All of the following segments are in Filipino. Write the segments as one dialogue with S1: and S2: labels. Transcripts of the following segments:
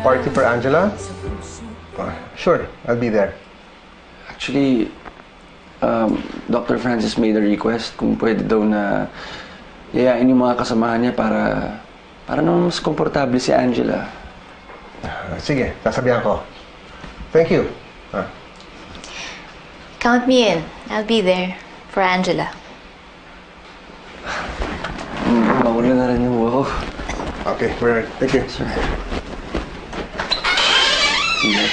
S1: party for Angela? Sure, I'll be there.
S2: Actually, Dr. Francis made a request kung pwede daw na yayain yung mga kasamahan niya para naman mas komportable si Angela.
S1: Sige, sasabihan ko. Thank you.
S3: Count me in. I'll be there for Angela.
S2: Mauna na rin yung buho.
S1: Okay, we're right. Thank you.
S2: Sir. Sige.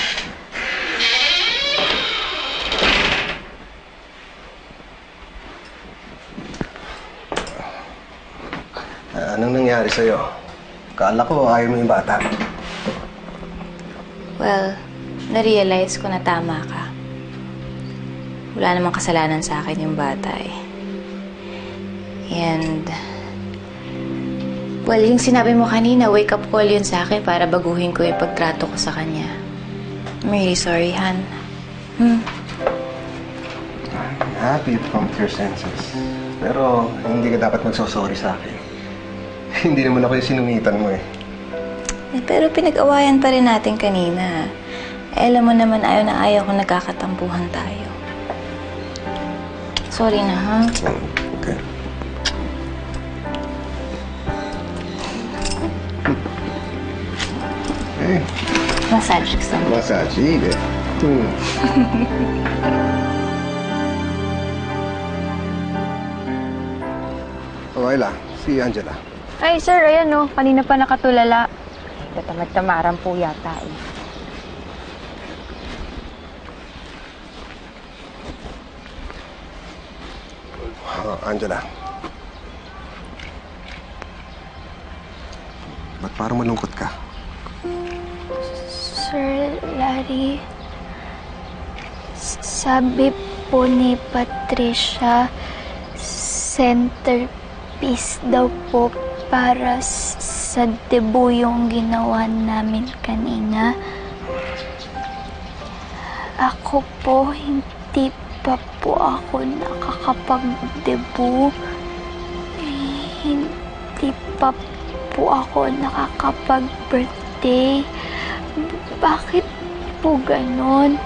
S1: Anong nangyari sa'yo? Kala ko ayaw mo yung bata.
S3: Well, na-realize ko na tama ka. Wala namang kasalanan sa akin yung bata eh. And, well, yung sinabi mo kanina, wake-up call yun sa akin para baguhin ko yung pagtrato ko sa kanya. I'm really sorry, Han.
S1: I'm happy to come to your senses. Pero hindi ka dapat magsosorry sa akin. Hindi naman ako yung sinungitan mo eh.
S3: Pero pinag-awayan pa rin natin kanina. Alam mo naman, ayaw na ayaw kung nagkakatampuhan tayo. Sorry na, ha?
S1: Okay. Hey.
S3: Massage gusto mo.
S1: Massage, sige. Okay lang, si Angela.
S4: Ay, sir, ayan o. Kanina pa nakatulala. Tatamad-tamaran po yata eh.
S1: Angela. Ba't parang malungkot ka?
S5: Sir Larry, sabi po ni Patricia, centerpiece daw po para sa debut yung ginawa namin kanina. Ako po, hindi pa po ako nakakapag-debut. Hindi pa po ako nakakapag-birthday. Bakit po ganon?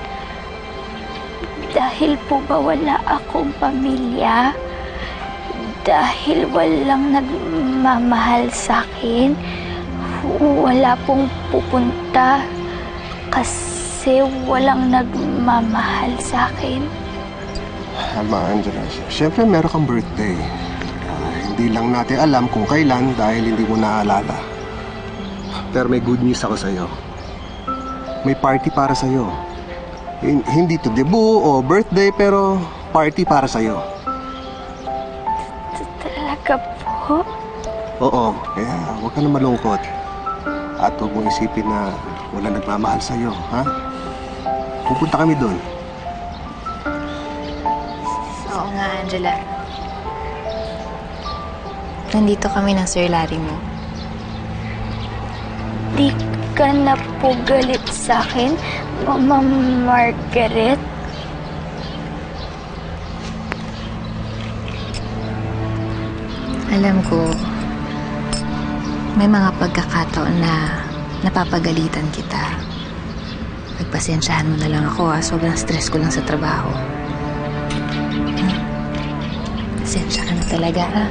S5: Dahil po ba wala akong pamilya? Dahil walang nagmamahal sa akin? Wala pong pupunta kasi walang nagmamahal sa akin?
S1: Ama, Angela, siyempre meron kang birthday. Hindi lang natin alam kung kailan dahil hindi mo naalala. Pero may good news ako sa'yo. May party para sa'yo. Hindi to debut o birthday, pero party para sa'yo.
S5: Talaga po?
S1: Oo, kaya huwag ka na malungkot. At huwag mong isipin na wala nagmamahal sa'yo, ha? Pupunta kami doon.
S3: Oo nga, Angela. Nandito kami ng Sir Larry mo.
S5: Di ka na po galit sa akin, Mama Margaret?
S3: Alam ko, may mga pagkakataon na napapagalitan kita. Pagpasensyahan mo na lang ako, ha? Sobrang stress ko lang sa trabaho. Pasensya ka na talaga, ha?